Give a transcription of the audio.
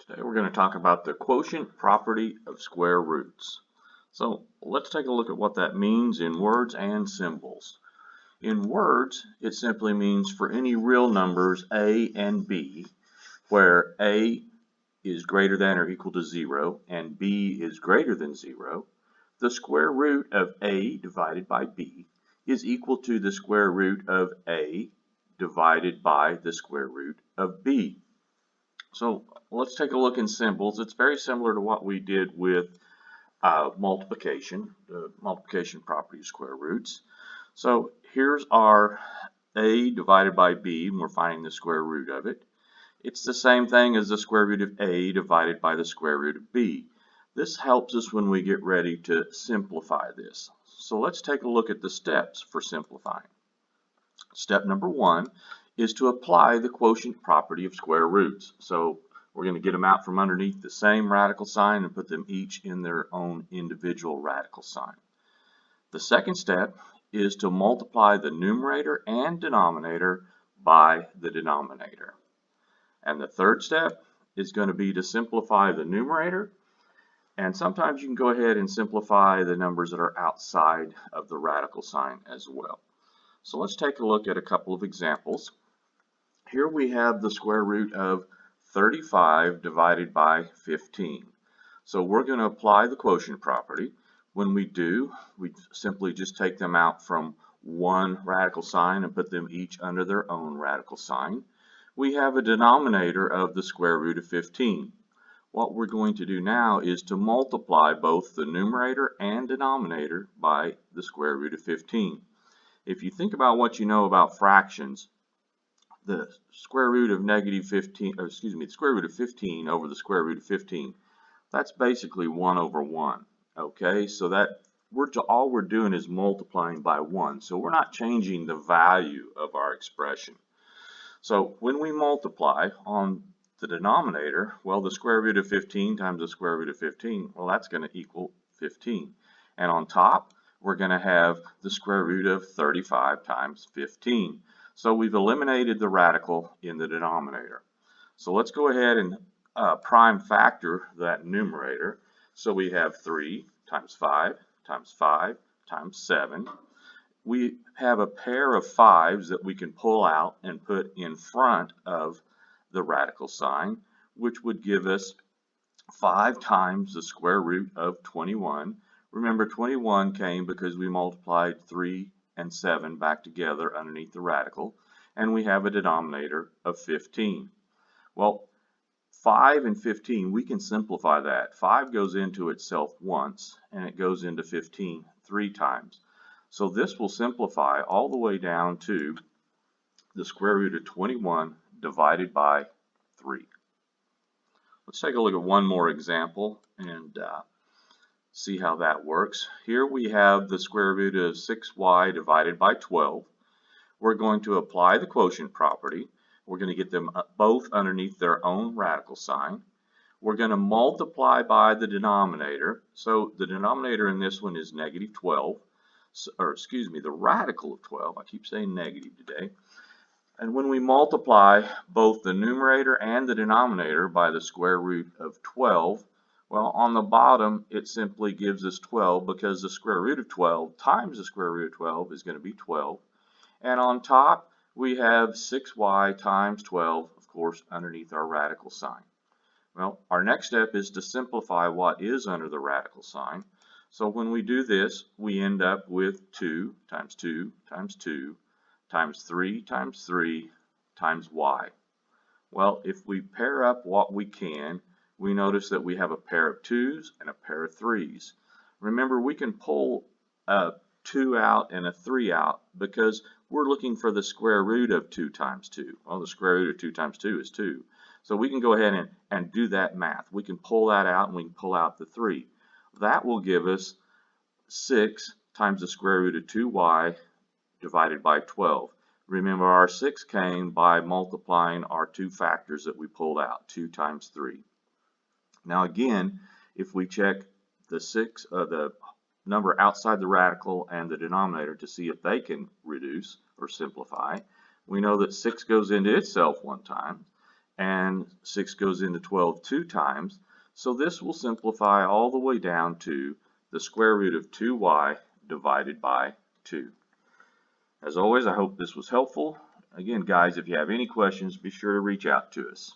Today we're going to talk about the quotient property of square roots. So let's take a look at what that means in words and symbols. In words, it simply means for any real numbers a and b, where a is greater than or equal to 0 and b is greater than 0, the square root of a divided by b is equal to the square root of a divided by the square root of b. So let's take a look in symbols. It's very similar to what we did with multiplication, the multiplication property of square roots. So here's our a divided by b, and we're finding the square root of it. It's the same thing as the square root of a divided by the square root of b. This helps us when we get ready to simplify this. So let's take a look at the steps for simplifying. Step number 1 is to apply the quotient property of square roots. So we're going to get them out from underneath the same radical sign and put them each in their own individual radical sign. The second step is to multiply the numerator and denominator by the denominator. And the third step is going to be to simplify the numerator, and sometimes you can go ahead and simplify the numbers that are outside of the radical sign as well. So let's take a look at a couple of examples. Here we have the square root of 35 divided by 15. So we're going to apply the quotient property. When we do, we simply just take them out from one radical sign and put them each under their own radical sign. We have a denominator of the square root of 15. What we're going to do now is to multiply both the numerator and denominator by the square root of 15. If you think about what you know about fractions, the square root of negative 15, or excuse me, the square root of 15 over the square root of 15, that's basically 1 over 1. Okay, so that all we're doing is multiplying by 1. So we're not changing the value of our expression. So when we multiply on the denominator, well, the square root of 15 times the square root of 15, well, that's going to equal 15. And on top, we're going to have the square root of 35 times 15. So we've eliminated the radical in the denominator. So let's go ahead and prime factor that numerator. So we have 3 times 5 times 5 times 7. We have a pair of 5s that we can pull out and put in front of the radical sign, which would give us 5 times the square root of 21. Remember, 21 came because we multiplied 3 and 7 back together underneath the radical, and we have a denominator of 15. Well, 5 and 15, we can simplify that. 5 goes into itself once, and it goes into 15 3 times. So this will simplify all the way down to the square root of 21 divided by 3. Let's take a look at one more example and see how that works. Here we have the square root of 6y divided by 12. We're going to apply the quotient property. We're going to get them both underneath their own radical sign. We're going to multiply by the denominator. So the denominator in this one is negative 12. Or excuse me, the radical of 12. I keep saying negative today. And when we multiply both the numerator and the denominator by the square root of 12, well, on the bottom, it simply gives us 12 because the square root of 12 times the square root of 12 is going to be 12. And on top, we have 6y times 12, of course, underneath our radical sign. Well, our next step is to simplify what is under the radical sign. So when we do this, we end up with 2 times 2 times 2 times 3 times 3 times y. Well, if we pair up what we can, we notice that we have a pair of 2's and a pair of 3's. Remember, we can pull a 2 out and a 3 out because we're looking for the square root of 2 times 2. Well, the square root of 2 times 2 is 2. So we can go ahead and do that math. We can pull that out and we can pull out the 3. That will give us 6 times the square root of 2y divided by 12. Remember, our 6 came by multiplying our two factors that we pulled out, 2 times 3. Now again, if we check the number outside the radical and the denominator to see if they can reduce or simplify, we know that 6 goes into itself one time, and 6 goes into 12 two times. So this will simplify all the way down to the square root of 2y divided by 2. As always, I hope this was helpful. Again, guys, if you have any questions, be sure to reach out to us.